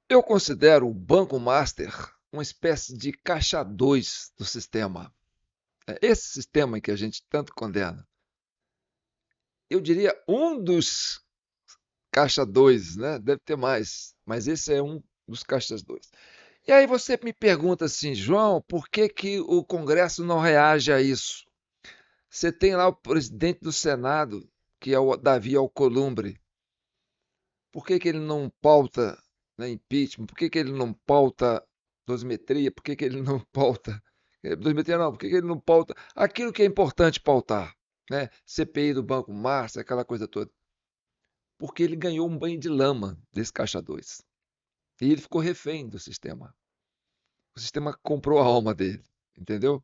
Eu considero o Banco Master uma espécie de caixa 2 do sistema. Esse sistema que a gente tanto condena. Eu diria um dos caixa 2, né? Deve ter mais, mas esse é um dos caixas 2. E aí você me pergunta assim, João, por que que o Congresso não reage a isso? Você tem lá o presidente do Senado, que é o Davi Alcolumbre. Por que que ele não pauta, né, impeachment? Por que que ele não pauta dosimetria? Por que que ele não pauta dosimetria não, por que que ele não pauta aquilo que é importante pautar, né? CPI do Banco Márcia, aquela coisa toda. Porque ele ganhou um banho de lama desse caixa 2. E ele ficou refém do sistema. O sistema comprou a alma dele, entendeu?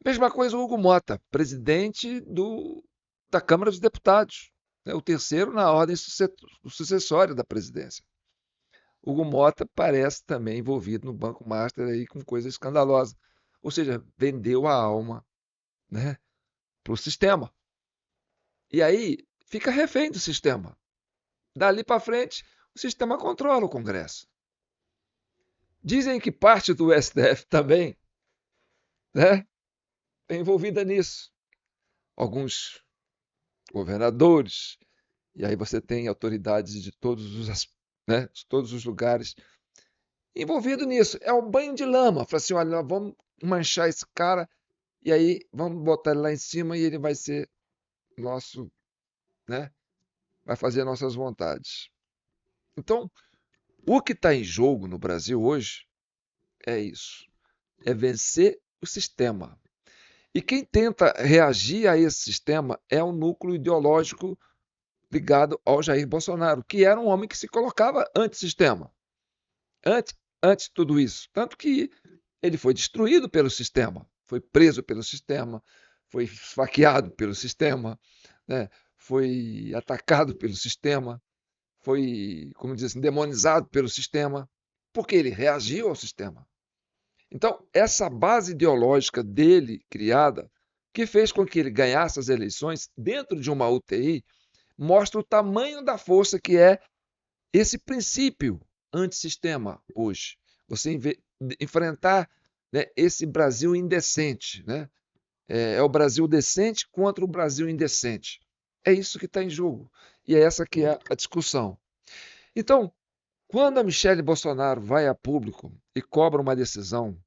Mesma coisa o Hugo Mota, presidente da Câmara dos Deputados, né? O terceiro na ordem sucessória da presidência. Hugo Mota parece também envolvido no Banco Master aí com coisa escandalosa. Ou seja, vendeu a alma, né, para o sistema. E aí fica refém do sistema. Dali para frente, o sistema controla o Congresso. Dizem que parte do STF também, né, é envolvida nisso. Alguns governadores, e aí você tem autoridades de né, de todos os lugares envolvidos nisso. É o banho de lama. Fala assim, olha, nós vamos manchar esse cara e aí vamos botar ele lá em cima e ele vai ser nosso, né? Vai fazer nossas vontades. Então, o que está em jogo no Brasil hoje é isso: é vencer o sistema. E quem tenta reagir a esse sistema é o núcleo ideológico ligado ao Jair Bolsonaro, que era um homem que se colocava anti-sistema, anti, antes de tudo isso. Tanto que ele foi destruído pelo sistema, foi preso pelo sistema, foi esfaqueado pelo sistema, né? Foi atacado pelo sistema, foi, como diz assim, demonizado pelo sistema, porque ele reagiu ao sistema. Então, essa base ideológica dele criada, que fez com que ele ganhasse as eleições dentro de uma UTI, mostra o tamanho da força que é esse princípio antissistema hoje. Você enfrentar, né, esse Brasil indecente, né? É o Brasil decente contra o Brasil indecente. É isso que está em jogo. E é essa que é a discussão. Então, quando a Michele Bolsonaro vai a público e cobra uma decisão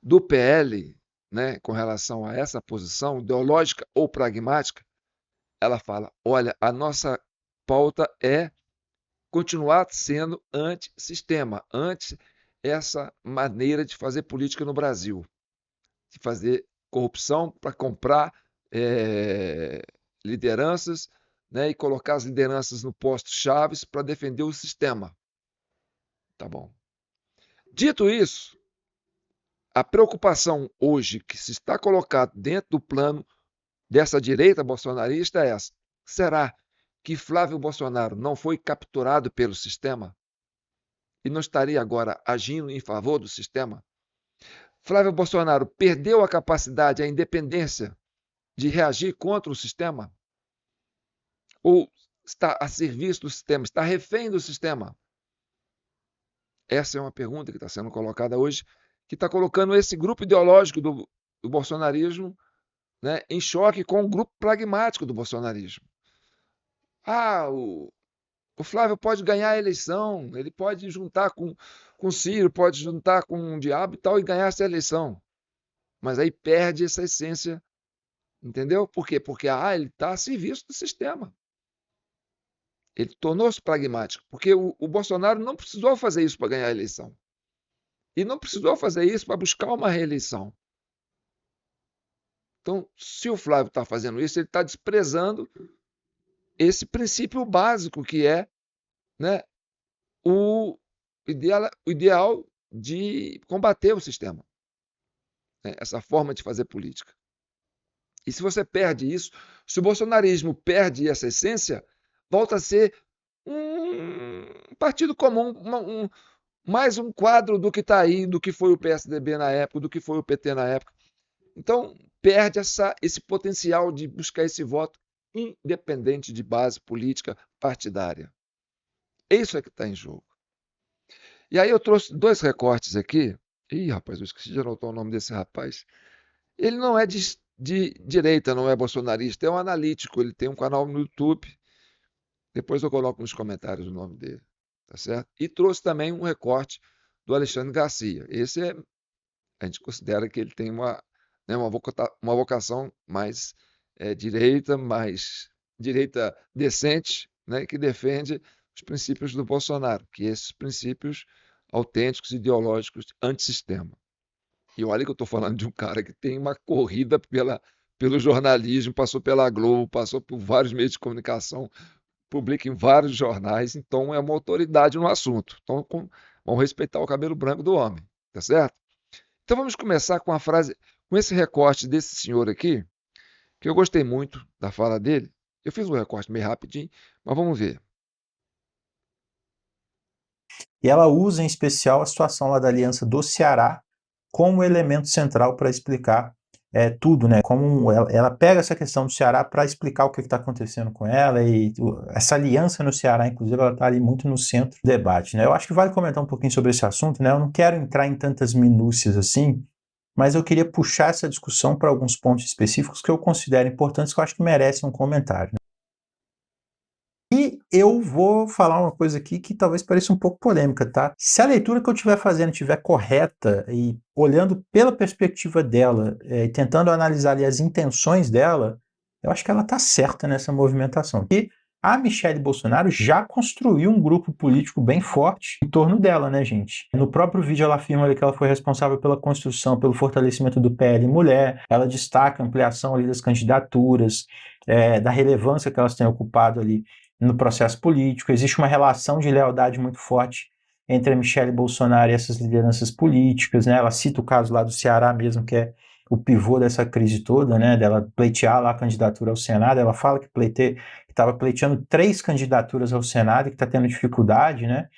do PL, né, com relação a essa posição ideológica ou pragmática, ela fala: olha, a nossa pauta é continuar sendo antissistema, anti essa maneira de fazer política no Brasil, de fazer corrupção para comprar lideranças, né, e colocar as lideranças no posto chaves para defender o sistema. Tá bom. Dito isso, a preocupação hoje que se está colocado dentro do plano dessa direita bolsonarista é essa: será que Flávio Bolsonaro não foi capturado pelo sistema e não estaria agora agindo em favor do sistema? Flávio Bolsonaro perdeu a capacidade, a independência de reagir contra o sistema? Ou está a serviço do sistema, está refém do sistema? Essa é uma pergunta que está sendo colocada hoje, que está colocando esse grupo ideológico do bolsonarismo, né, em choque com o grupo pragmático do bolsonarismo. Ah, o Flávio pode ganhar a eleição, ele pode juntar com o Ciro, pode juntar com o diabo e tal e ganhar essa eleição. Mas aí perde essa essência, entendeu? Por quê? Porque ele está a serviço do sistema. Ele tornou-se pragmático, porque o Bolsonaro não precisou fazer isso para ganhar a eleição. E não precisou fazer isso para buscar uma reeleição. Então, se o Flávio está fazendo isso, ele está desprezando esse princípio básico que é, né, o ideal de combater o sistema, né, essa forma de fazer política. E se você perde isso, se o bolsonarismo perde essa essência, volta a ser um partido comum, mais um quadro do que está aí, do que foi o PSDB na época, do que foi o PT na época. Então, perde esse potencial de buscar esse voto independente de base política partidária. Isso é que está em jogo. E aí eu trouxe dois recortes aqui. Ih, rapaz, eu esqueci de anotar o nome desse rapaz. Ele não é de direita, não é bolsonarista, é um analítico. Ele tem um canal no YouTube. Depois eu coloco nos comentários o nome dele, tá certo? E trouxe também um recorte do Alexandre Garcia. A gente considera que ele tem né, uma vocação mais direita, mais direita decente, né, que defende os princípios do Bolsonaro, que esses princípios autênticos, ideológicos, antissistema. E olha que eu estou falando de um cara que tem uma corrida pelo jornalismo, passou pela Globo, passou por vários meios de comunicação, publica em vários jornais, então é uma autoridade no assunto. Então vamos respeitar o cabelo branco do homem, tá certo? Então vamos começar com a frase, com esse recorte desse senhor aqui, que eu gostei muito da fala dele. Eu fiz um recorte meio rapidinho, mas vamos ver. E ela usa em especial a situação lá da Aliança do Ceará como elemento central para explicar tudo, né? Como ela pega essa questão do Ceará para explicar o que está acontecendo com ela e essa aliança no Ceará, inclusive, ela está ali muito no centro do debate, né? Eu acho que vale comentar um pouquinho sobre esse assunto, né? Eu não quero entrar em tantas minúcias assim, mas eu queria puxar essa discussão para alguns pontos específicos que eu considero importantes, que eu acho que merecem um comentário. E eu vou falar uma coisa aqui que talvez pareça um pouco polêmica, tá? Se a leitura que eu estiver fazendo estiver correta e olhando pela perspectiva dela e tentando analisar ali as intenções dela, eu acho que ela está certa nessa movimentação. E a Michelle Bolsonaro já construiu um grupo político bem forte em torno dela, né, gente? No próprio vídeo ela afirma ali que ela foi responsável pela construção, pelo fortalecimento do PL Mulher, ela destaca a ampliação ali das candidaturas, da relevância que elas têm ocupado ali no processo político. Existe uma relação de lealdade muito forte entre a Michelle Bolsonaro e essas lideranças políticas, né? Ela cita o caso lá do Ceará mesmo, que é o pivô dessa crise toda, né? Dela pleitear lá a candidatura ao Senado. Ela fala que estava pleiteando 3 candidaturas ao Senado e que está tendo dificuldade, né?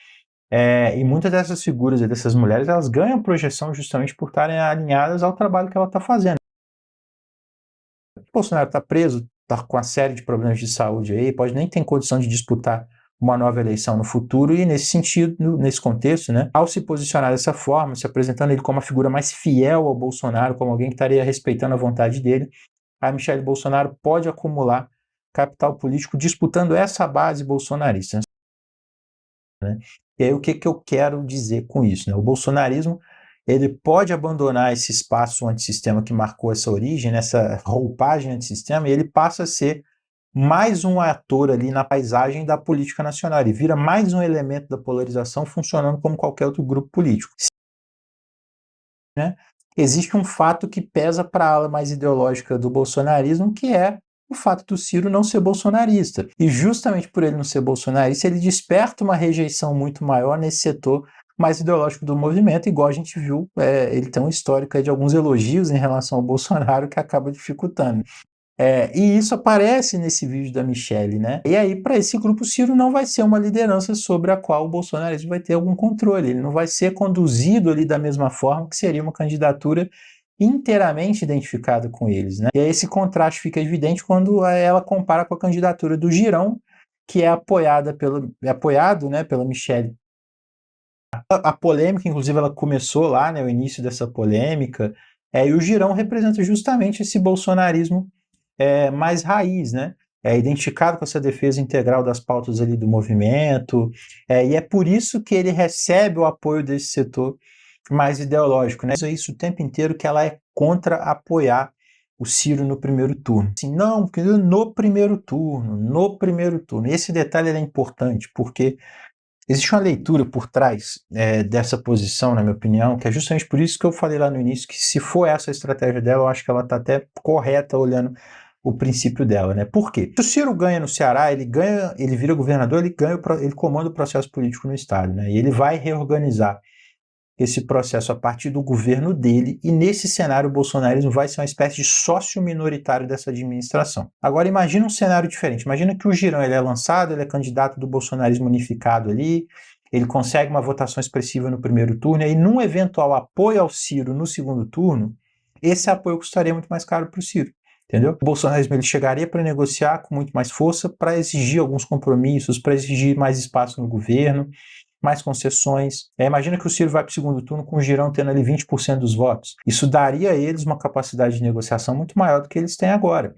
E muitas dessas figuras e dessas mulheres, elas ganham projeção justamente por estarem alinhadas ao trabalho que ela está fazendo. O Bolsonaro está preso, está com uma série de problemas de saúde aí, pode nem ter condição de disputar uma nova eleição no futuro, e nesse sentido, nesse contexto, né, ao se posicionar dessa forma, se apresentando ele como a figura mais fiel ao Bolsonaro, como alguém que estaria respeitando a vontade dele, a Michelle Bolsonaro pode acumular capital político disputando essa base bolsonarista, né? E aí o que eu quero dizer com isso, né? O bolsonarismo, ele pode abandonar esse espaço antissistema que marcou essa origem, essa roupagem antissistema, e ele passa a ser mais um ator ali na paisagem da política nacional. Ele vira mais um elemento da polarização funcionando como qualquer outro grupo político, né? Existe um fato que pesa para a ala mais ideológica do bolsonarismo, que é o fato do Ciro não ser bolsonarista. E justamente por ele não ser bolsonarista, ele desperta uma rejeição muito maior nesse setor mais ideológico do movimento, igual a gente viu, ele tem um histórico de alguns elogios em relação ao Bolsonaro que acaba dificultando. E isso aparece nesse vídeo da Michelle, né? E aí, para esse grupo, o Ciro não vai ser uma liderança sobre a qual o bolsonarismo vai ter algum controle. Ele não vai ser conduzido ali da mesma forma que seria uma candidatura inteiramente identificada com eles, né? E aí esse contraste fica evidente quando ela compara com a candidatura do Girão, que é apoiado, né, pela Michelle. A polêmica, inclusive, ela começou lá, né, o início dessa polêmica, e o Girão representa justamente esse bolsonarismo mais raiz, né? É identificado com essa defesa integral das pautas ali do movimento, e é por isso que ele recebe o apoio desse setor mais ideológico, né? Isso o tempo inteiro que ela é contra apoiar o Ciro no primeiro turno. Assim, não, porque no primeiro turno. E esse detalhe é importante, porque existe uma leitura por trás dessa posição, na minha opinião, que é justamente por isso que eu falei lá no início, que se for essa a estratégia dela, eu acho que ela está até correta olhando o princípio dela, né? Por quê? Se o Ciro ganha no Ceará, ele vira governador, ele comanda o processo político no estado, né? E ele vai reorganizar esse processo a partir do governo dele, e nesse cenário o bolsonarismo vai ser uma espécie de sócio minoritário dessa administração. Agora imagina um cenário diferente, imagina que o Girão ele é lançado, ele é candidato do bolsonarismo unificado ali, ele consegue uma votação expressiva no primeiro turno, e num eventual apoio ao Ciro no segundo turno, esse apoio custaria muito mais caro para o Ciro. Entendeu? O bolsonarismo ele chegaria para negociar com muito mais força, para exigir alguns compromissos, para exigir mais espaço no governo, mais concessões. Imagina que o Ciro vai para o segundo turno com o Girão tendo ali 20% dos votos. Isso daria a eles uma capacidade de negociação muito maior do que eles têm agora.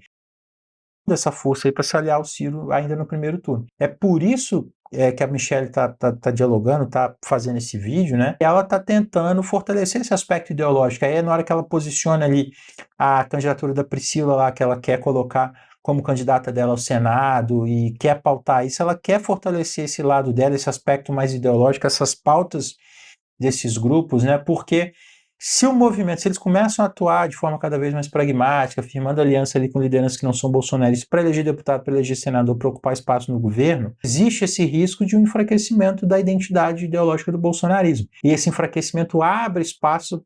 Dessa força aí para se aliar ao Ciro ainda no primeiro turno. É por isso que a Michelle tá dialogando, tá fazendo esse vídeo, né? Ela tá tentando fortalecer esse aspecto ideológico. Aí na hora que ela posiciona ali a candidatura da Priscila lá, que ela quer colocar como candidata dela ao Senado e quer pautar isso, ela quer fortalecer esse lado dela, esse aspecto mais ideológico, essas pautas desses grupos, né? Porque se o movimento, se eles começam a atuar de forma cada vez mais pragmática, firmando aliança ali com lideranças que não são bolsonaristas para eleger deputado, para eleger senador, para ocupar espaço no governo, existe esse risco de um enfraquecimento da identidade ideológica do bolsonarismo. E esse enfraquecimento abre espaço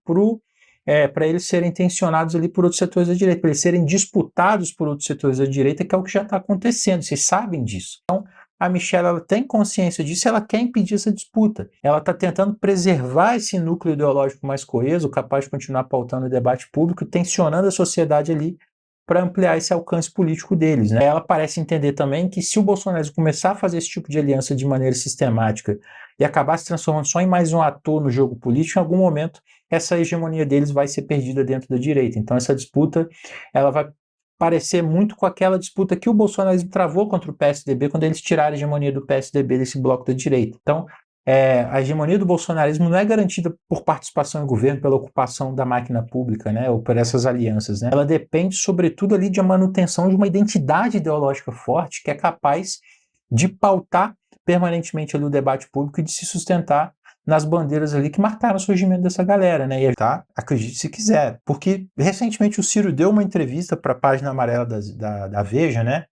para eles serem tensionados ali por outros setores da direita, para eles serem disputados por outros setores da direita, que é o que já está acontecendo, vocês sabem disso. Então, a Michelle ela tem consciência disso, ela quer impedir essa disputa. Ela está tentando preservar esse núcleo ideológico mais coeso, capaz de continuar pautando o debate público, tensionando a sociedade ali para ampliar esse alcance político deles, né? Ela parece entender também que se o Bolsonaro começar a fazer esse tipo de aliança de maneira sistemática e acabar se transformando só em mais um ator no jogo político, em algum momento essa hegemonia deles vai ser perdida dentro da direita. Então essa disputa ela vai parecer muito com aquela disputa que o Bolsonaro travou contra o PSDB quando eles tiraram a hegemonia do PSDB desse bloco da direita. Então, a hegemonia do bolsonarismo não é garantida por participação em governo, pela ocupação da máquina pública, né, ou por essas alianças, né? Ela depende, sobretudo, ali de uma manutenção de uma identidade ideológica forte que é capaz de pautar permanentemente ali o debate público e de se sustentar nas bandeiras ali que marcaram o surgimento dessa galera, né? E tá, acredite se quiser. Porque recentemente o Ciro deu uma entrevista para a página amarela da Veja, né?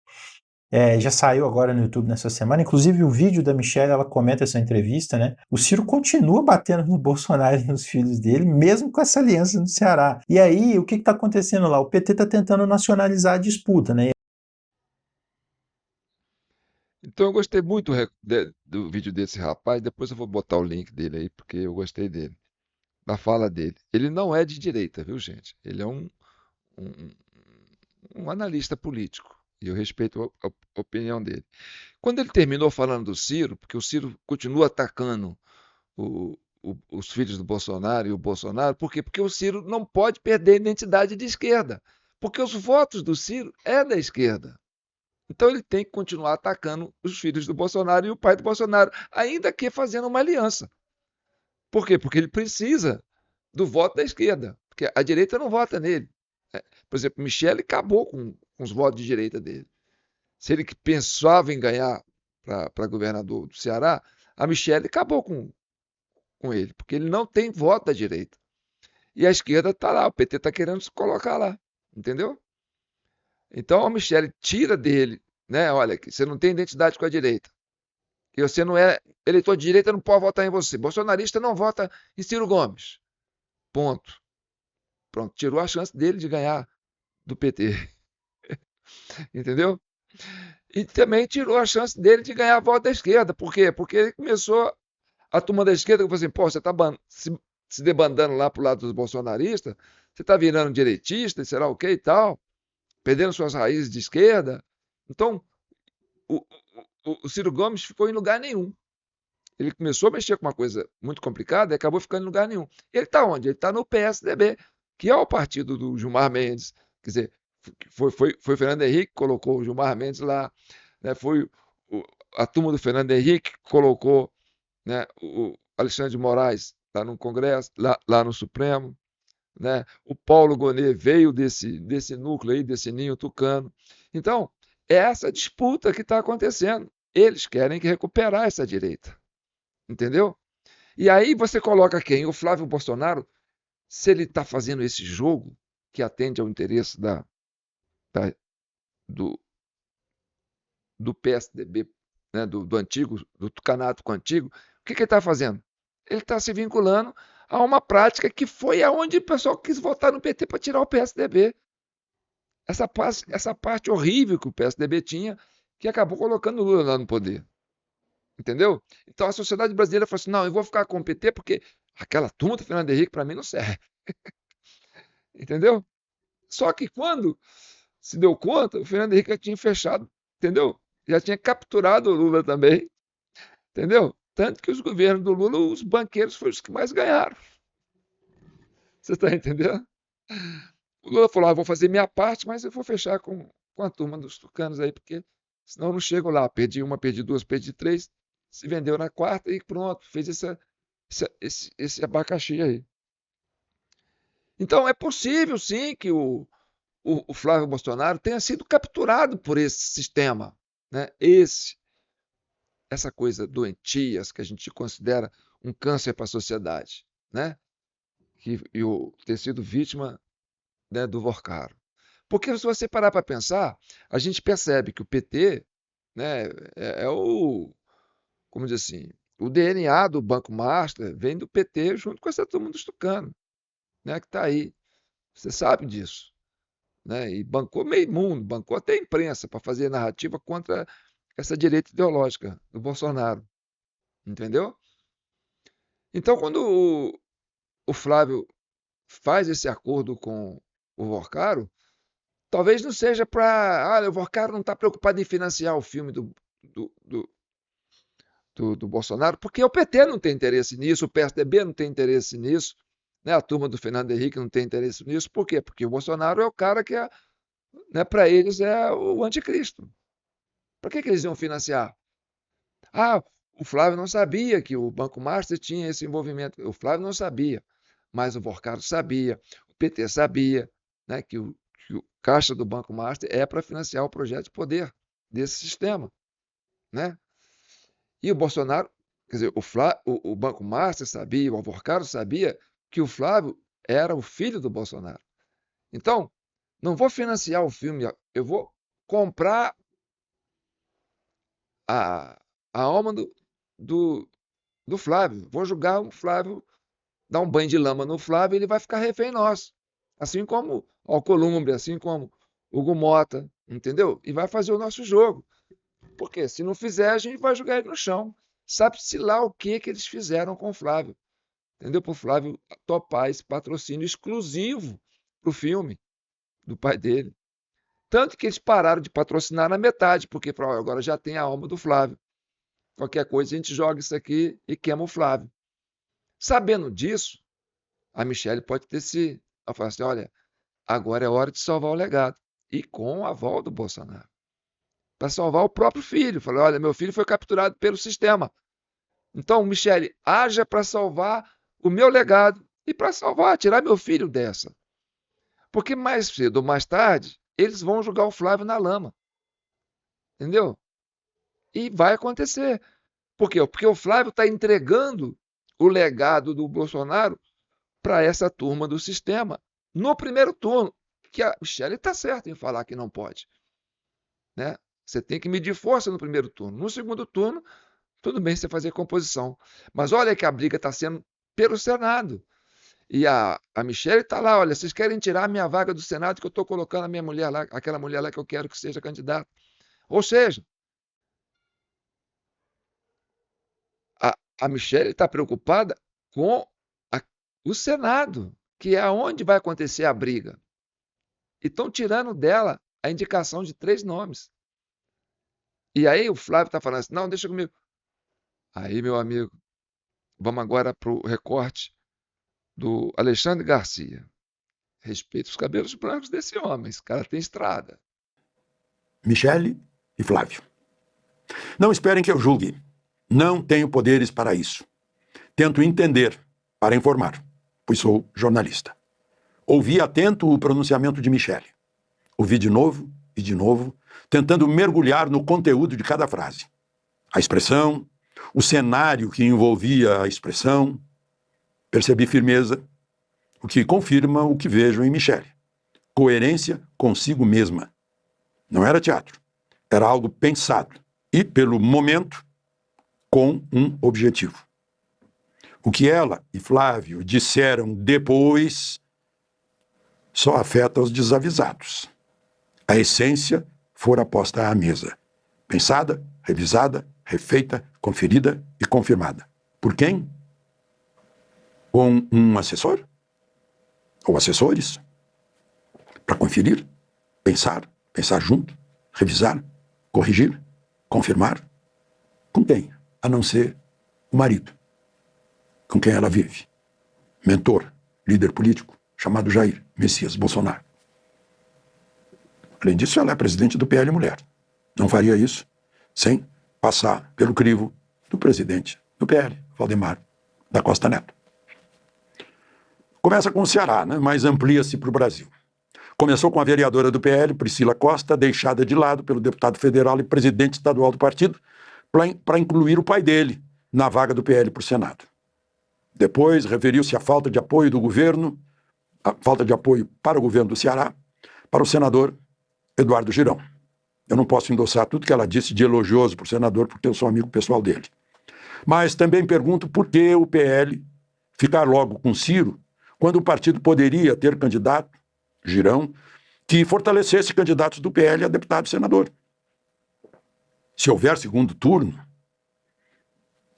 Já saiu agora no YouTube nessa semana, inclusive o vídeo da Michelle, ela comenta essa entrevista, né? O Ciro continua batendo no Bolsonaro e nos filhos dele, mesmo com essa aliança no Ceará. E aí, o que está acontecendo lá? O PT está tentando nacionalizar a disputa, né? Então eu gostei muito do vídeo desse rapaz, depois eu vou botar o link dele aí, porque eu gostei dele, da fala dele. Ele não é de direita, viu, gente? Ele é um, um analista político, e eu respeito a opinião dele. Quando ele terminou falando do Ciro, porque o Ciro continua atacando os filhos do Bolsonaro e o Bolsonaro, por quê? Porque o Ciro não pode perder a identidade de esquerda, porque os votos do Ciro é da esquerda. Então ele tem que continuar atacando os filhos do Bolsonaro e o pai do Bolsonaro, ainda que fazendo uma aliança. Por quê? Porque ele precisa do voto da esquerda, porque a direita não vota nele. Por exemplo, Michele acabou com os votos de direita dele. Se ele que pensava em ganhar para governador do Ceará, a Michele acabou com ele, porque ele não tem voto da direita. E a esquerda está lá, o PT está querendo se colocar lá, entendeu? Então a Michele tira dele, né? Olha, você não tem identidade com a direita. E você não é eleitor de direita, não pode votar em você. Bolsonarista não vota em Ciro Gomes. Ponto. Pronto, tirou a chance dele de ganhar do PT. Entendeu? E também tirou a chance dele de ganhar a voto da esquerda. Por quê? Porque ele começou a turma da esquerda que falou assim, pô, você está se debandando lá pro lado dos bolsonaristas, você está virando direitista, será o que e tal, perdendo suas raízes de esquerda. Então, o, o Ciro Gomes ficou em lugar nenhum. Ele começou a mexer com uma coisa muito complicada e acabou ficando em lugar nenhum. Ele está onde? Ele está no PSDB, que é o partido do Gilmar Mendes. Quer dizer, foi o Fernando Henrique que colocou o Gilmar Mendes lá, né? Foi a turma do Fernando Henrique que colocou, né, o Alexandre de Moraes lá no Congresso, lá no Supremo. Né? O Paulo Gonet veio desse núcleo aí, desse ninho tucano. Então, é essa disputa que está acontecendo. Eles querem recuperar essa direita. Entendeu? E aí você coloca quem? O Flávio Bolsonaro, se ele está fazendo esse jogo que atende ao interesse do, do PSDB, né, do antigo, do tucanato com o antigo, o que ele está fazendo? Ele está se vinculando a uma prática que foi aonde o pessoal quis votar no PT para tirar o PSDB. Essa parte horrível que o PSDB tinha, que acabou colocando o Lula lá no poder. Entendeu? Então a sociedade brasileira falou assim: não, eu vou ficar com o PT porque aquela turma do Fernando Henrique para mim não serve. Entendeu? Só que quando se deu conta, o Fernando Henrique já tinha fechado, entendeu? Já tinha capturado o Lula também, entendeu? Tanto que os governos do Lula, os banqueiros foram os que mais ganharam. Você está entendendo? O Lula falou: vou fazer minha parte, mas eu vou fechar com a turma dos tucanos aí, porque senão eu não chego lá. Perdi uma, perdi duas, perdi três, se vendeu na quarta e pronto, fez esse abacaxi aí. Então é possível, sim, que o Flávio Bolsonaro tenha sido capturado por esse sistema, né? Essa coisa doentias que a gente considera um câncer para a sociedade, né? Ter sido vítima, né, do Vorcaro. Porque se você parar para pensar, a gente percebe que o PT, né, como diz assim, o DNA do Banco Master vem do PT junto com essa turma dos tucanos, né, que está aí. Você sabe disso. Né? E bancou meio mundo, bancou até a imprensa para fazer narrativa contra essa direita ideológica do Bolsonaro. Entendeu? Então, quando o Flávio faz esse acordo com o Vorcaro, talvez não seja para. O Vorcaro não está preocupado em financiar o filme do, do, do Bolsonaro, porque o PT não tem interesse nisso, o PSDB não tem interesse nisso, né? A turma do Fernando Henrique não tem interesse nisso. Por quê? Porque o Bolsonaro é o cara que, né, para eles, é o anticristo. Para que eles iam financiar? O Flávio não sabia que o Banco Master tinha esse envolvimento. O Flávio não sabia, mas o Vorcaro sabia, o PT sabia, né, que o caixa do Banco Master é para financiar o projeto de poder desse sistema, né? E o Bolsonaro, quer dizer, o Banco Master sabia, o Vorcaro sabia que o Flávio era o filho do Bolsonaro. Então, não vou financiar o filme, eu vou comprar a, a alma do, do Flávio. Vou julgar o Flávio, dar um banho de lama no Flávio, ele vai ficar refém nosso. Assim como o Alcolumbre, assim como o Hugo Mota, entendeu? E vai fazer o nosso jogo. Porque se não fizer, a gente vai jogar ele no chão. Sabe-se lá o que eles fizeram com o Flávio. Entendeu? Para o Flávio topar esse patrocínio exclusivo para o filme do pai dele. Tanto que eles pararam de patrocinar na metade, porque falaram: agora já tem a alma do Flávio. Qualquer coisa a gente joga isso aqui e queima o Flávio. Sabendo disso, a Michelle pode ter se. Ela fala assim: olha, agora é hora de salvar o legado. E com o aval do Bolsonaro. Para salvar o próprio filho. Falei: olha, meu filho foi capturado pelo sistema. Então, Michelle, haja para salvar o meu legado e para salvar, tirar meu filho dessa. Porque mais cedo ou mais tarde, eles vão jogar o Flávio na lama. Entendeu? E vai acontecer. Por quê? Porque o Flávio está entregando o legado do Bolsonaro para essa turma do sistema no primeiro turno. Que a Michelle está certa em falar que não pode. Né? Você tem que medir força no primeiro turno. No segundo turno, tudo bem você fazer composição. Mas olha que a briga está sendo pelo Senado. E a Michelle está lá: olha, vocês querem tirar a minha vaga do Senado que eu estou colocando a minha mulher lá, aquela mulher lá que eu quero que seja candidata. Ou seja, a Michelle está preocupada com o Senado, que é onde vai acontecer a briga. E estão tirando dela a indicação de 3 nomes. E aí o Flávio está falando assim: não, deixa comigo. Aí, meu amigo, vamos agora para o recorte do Alexandre Garcia. Respeita os cabelos brancos desse homem. Esse cara tem estrada. Michele e Flávio. Não esperem que eu julgue. Não tenho poderes para isso. Tento entender para informar, pois sou jornalista. Ouvi atento o pronunciamento de Michele. Ouvi de novo, tentando mergulhar no conteúdo de cada frase. A expressão, o cenário que envolvia a expressão. Percebi firmeza, o que confirma o que vejo em Michele. Coerência consigo mesma. Não era teatro, era algo pensado e, pelo momento, com um objetivo. O que ela e Flávio disseram depois só afeta os desavisados. A essência fora posta à mesa. Pensada, revisada, refeita, conferida e confirmada. Por quem? Com um assessor? Ou assessores? Para conferir, pensar junto, revisar, corrigir, confirmar. Com quem? A não ser o marido, com quem ela vive, mentor, líder político, chamado Jair Messias Bolsonaro. Além disso, ela é presidente do PL Mulher. Não faria isso sem passar pelo crivo do presidente do PL, Valdemar da Costa Neto. Começa com o Ceará, né? Mas amplia-se para o Brasil. Começou com a vereadora do PL, Priscila Costa, deixada de lado pelo deputado federal e presidente estadual do partido, para incluir o pai dele na vaga do PL para o Senado. Depois, referiu-se à falta de apoio do governo, a falta de apoio para o governo do Ceará, para o senador Eduardo Girão. Eu não posso endossar tudo que ela disse de elogioso para o senador, porque eu sou amigo pessoal dele. Mas também pergunto por que o PL ficar logo com Ciro, quando o partido poderia ter candidato, Girão, que fortalecesse candidatos do PL a deputado e senador. Se houver segundo turno,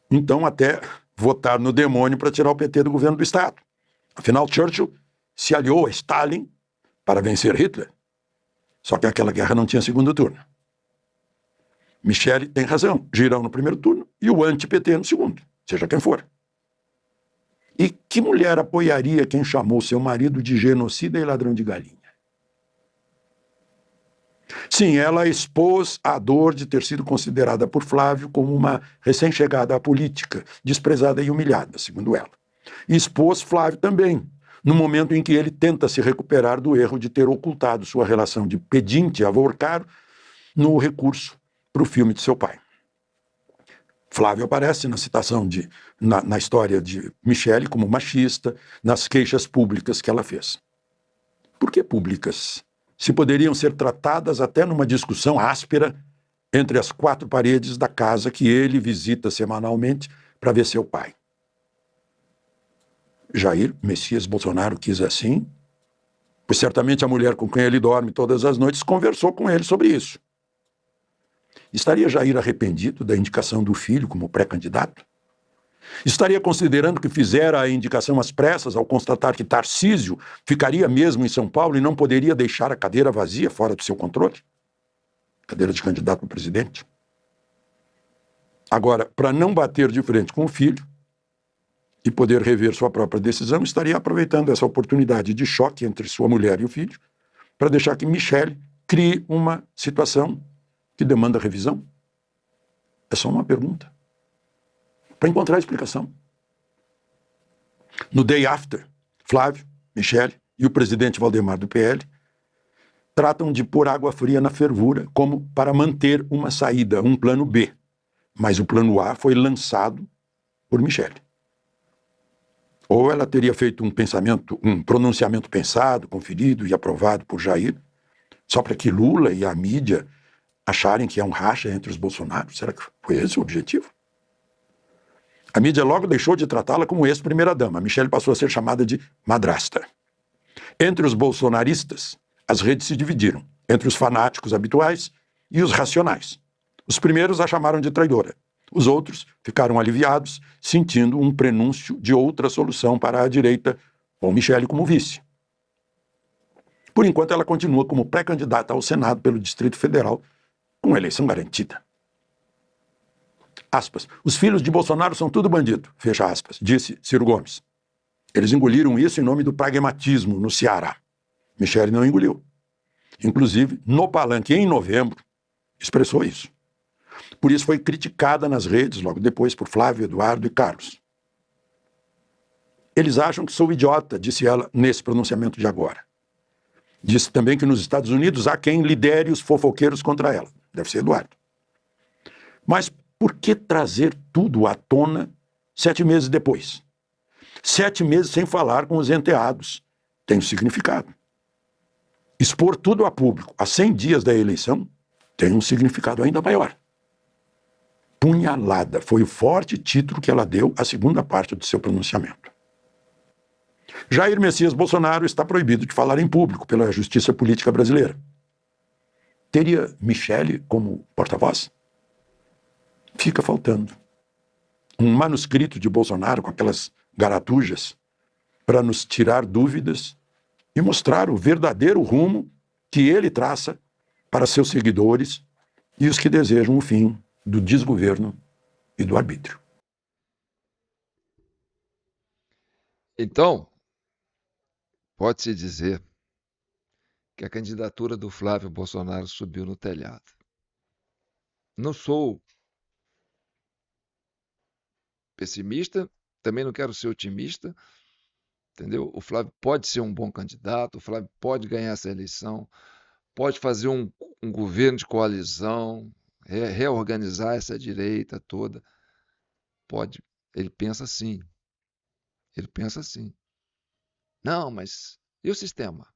então até votar no demônio para tirar o PT do governo do Estado. Afinal, Churchill se aliou a Stalin para vencer Hitler. Só que aquela guerra não tinha segundo turno. Michele tem razão. Girão no primeiro turno e o anti-PT no segundo, seja quem for. E que mulher apoiaria quem chamou seu marido de genocida e ladrão de galinha? Sim, ela expôs a dor de ter sido considerada por Flávio como uma recém-chegada à política, desprezada e humilhada, segundo ela. E expôs Flávio também, no momento em que ele tenta se recuperar do erro de ter ocultado sua relação de pedinte avô caro no recurso para o filme de seu pai. Flávio aparece na citação na história de Michele como machista, nas queixas públicas que ela fez. Por que públicas? Se poderiam ser tratadas até numa discussão áspera entre as quatro paredes da casa que ele visita semanalmente para ver seu pai. Jair Messias Bolsonaro quis assim, pois certamente a mulher com quem ele dorme todas as noites conversou com ele sobre isso. Estaria Jair arrependido da indicação do filho como pré-candidato? Estaria considerando que fizera a indicação às pressas ao constatar que Tarcísio ficaria mesmo em São Paulo e não poderia deixar a cadeira vazia fora do seu controle? Cadeira de candidato a presidente? Agora, para não bater de frente com o filho e poder rever sua própria decisão, estaria aproveitando essa oportunidade de choque entre sua mulher e o filho para deixar que Michele crie uma situação que demanda revisão? É só uma pergunta. Para encontrar explicação. No day after, Flávio, Michele e o presidente Valdemar do PL tratam de pôr água fria na fervura como para manter uma saída, um plano B. Mas o plano A foi lançado por Michele. Ou ela teria feito um pronunciamento pensado, conferido e aprovado por Jair, só para que Lula e a mídia acharem que é um racha entre os Bolsonaros? Será que foi esse o objetivo? A mídia logo deixou de tratá-la como ex-primeira-dama. Michele passou a ser chamada de madrasta. Entre os bolsonaristas, as redes se dividiram entre os fanáticos habituais e os racionais. Os primeiros a chamaram de traidora. Os outros ficaram aliviados, sentindo um prenúncio de outra solução para a direita, com Michele como vice. Por enquanto, ela continua como pré-candidata ao Senado pelo Distrito Federal, com eleição garantida. Aspas. Os filhos de Bolsonaro são tudo bandido, fecha aspas, disse Ciro Gomes. Eles engoliram isso em nome do pragmatismo no Ceará. Michele não engoliu. Inclusive, no palanque, em novembro, expressou isso. Por isso foi criticada nas redes, logo depois, por Flávio, Eduardo e Carlos. Eles acham que sou idiota, disse ela nesse pronunciamento de agora. Disse também que nos Estados Unidos há quem lidere os fofoqueiros contra ela. Deve ser Eduardo. Mas por que trazer tudo à tona 7 meses depois? 7 meses sem falar com os enteados. Tem um significado. Expor tudo a público a 100 dias da eleição tem um significado ainda maior. Punhalada foi o forte título que ela deu à segunda parte do seu pronunciamento. Jair Messias Bolsonaro está proibido de falar em público pela justiça política brasileira. Teria Michele como porta-voz? Fica faltando um manuscrito de Bolsonaro com aquelas garatujas para nos tirar dúvidas e mostrar o verdadeiro rumo que ele traça para seus seguidores e os que desejam o fim do desgoverno e do arbítrio. Então, pode-se dizer que a candidatura do Flávio Bolsonaro subiu no telhado. Não sou pessimista, também não quero ser otimista, entendeu? O Flávio pode ser um bom candidato, o Flávio pode ganhar essa eleição, pode fazer um governo de coalizão, reorganizar essa direita toda. Pode. Ele pensa assim. Ele pensa assim. Não, mas e o sistema?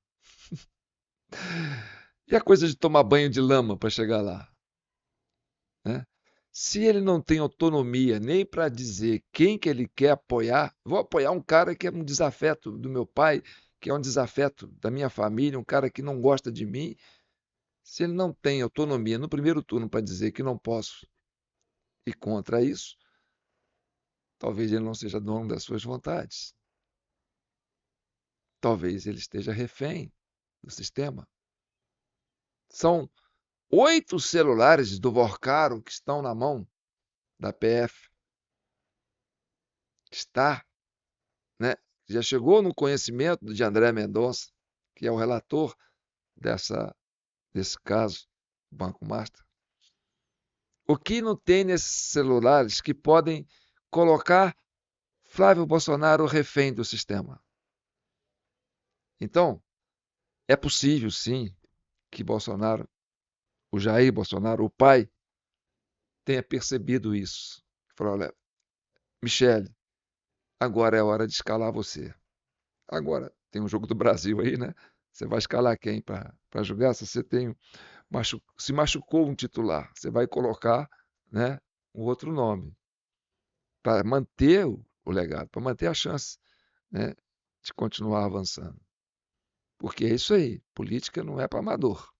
E a coisa de tomar banho de lama para chegar lá? Né? Se ele não tem autonomia nem para dizer quem que ele quer apoiar, vou apoiar um cara que é um desafeto do meu pai, que é um desafeto da minha família, um cara que não gosta de mim. Se ele não tem autonomia no primeiro turno para dizer que não posso ir contra isso, talvez ele não seja dono das suas vontades. Talvez ele esteja refém do sistema. São 8 celulares do Vorcaro que estão na mão da PF. Está, né? Já chegou no conhecimento de André Mendonça, que é o relator desse caso, Banco Master. O que não tem nesses celulares que podem colocar Flávio Bolsonaro refém do sistema? Então, é possível, sim, que Bolsonaro, o Jair Bolsonaro, o pai, tenha percebido isso. Falou, olha, Michele, agora é hora de escalar você. Agora, tem um jogo do Brasil aí, né? Você vai escalar quem para jogar? Se você se machucou um titular, você vai colocar, né, um outro nome para manter o legado, para manter a chance, né, de continuar avançando. Porque é isso aí, política não é para amador.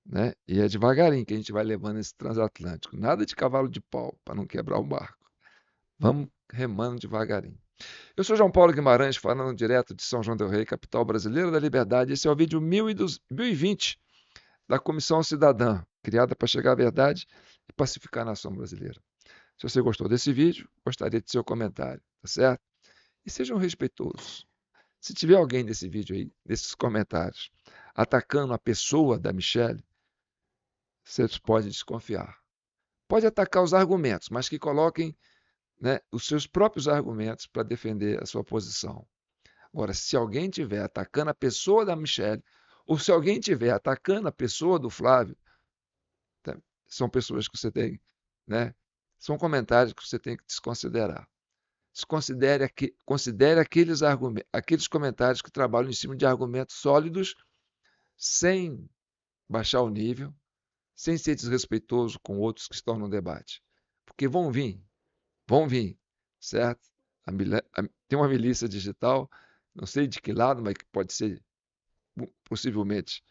Né? E é devagarinho que a gente vai levando esse transatlântico. Nada de cavalo de pau para não quebrar o barco. Vamos remando devagarinho. Eu sou João Paulo Guimarães, falando direto de São João del Rei, capital brasileira da liberdade. Esse é o vídeo 1020 da Comissão Cidadã, criada para chegar à verdade e pacificar a nação brasileira. Se você gostou desse vídeo, gostaria de seu comentário, tá certo? E sejam respeitosos. Se tiver alguém nesse vídeo aí, nesses comentários, atacando a pessoa da Michele, você pode desconfiar. Pode atacar os argumentos, mas que coloquem, né, os seus próprios argumentos para defender a sua posição. Agora, se alguém estiver atacando a pessoa da Michele, ou se alguém estiver atacando a pessoa do Flávio, tá, são pessoas que você tem, né, são comentários que você tem que desconsiderar. Considere aqueles comentários que trabalham em cima de argumentos sólidos, sem baixar o nível, sem ser desrespeitoso com outros que estão no debate. Porque vão vir, certo? Tem uma milícia digital, não sei de que lado, mas que pode ser possivelmente,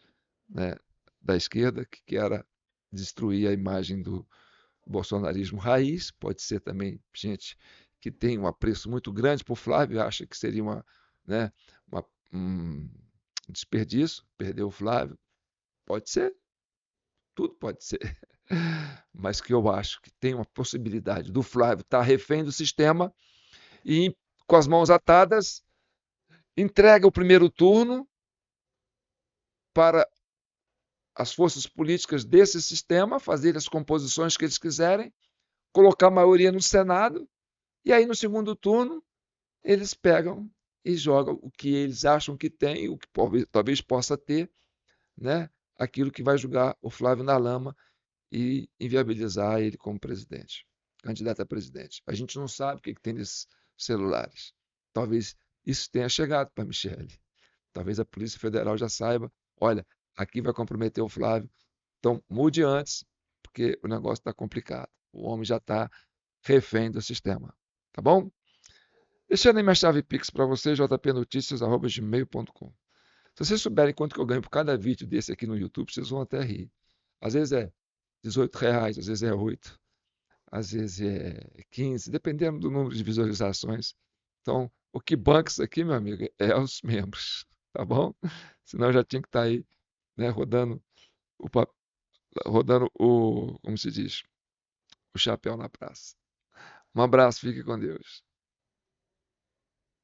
né, da esquerda, que quer destruir a imagem do bolsonarismo raiz. Pode ser também gente que tem um apreço muito grande por Flávio, acha que seria né, um desperdício perder o Flávio. Pode ser, tudo pode ser. Mas que eu acho que tem uma possibilidade do Flávio estar refém do sistema e, com as mãos atadas, entrega o primeiro turno para as forças políticas desse sistema fazer as composições que eles quiserem, colocar a maioria no Senado, e aí no segundo turno eles pegam e jogam o que eles acham que tem, o que talvez possa ter, né? Aquilo que vai jogar o Flávio na lama e inviabilizar ele como presidente, candidato a presidente. A gente não sabe o que tem nesses celulares. Talvez isso tenha chegado para a Michele. Talvez a Polícia Federal já saiba, olha, aqui vai comprometer o Flávio, então mude antes, porque o negócio está complicado. O homem já está refém do sistema. Tá bom? Deixando aí minha chave Pix para você, jpnoticias@gmail.com. Se vocês souberem quanto que eu ganho por cada vídeo desse aqui no YouTube, vocês vão até rir. Às vezes é R$18, às vezes é 8, às vezes é 15, dependendo do número de visualizações. Então, o que banca isso aqui, meu amigo, é os membros, tá bom? Senão eu já tinha que estar aí, né, como se diz, o chapéu na praça. Um abraço, fique com Deus.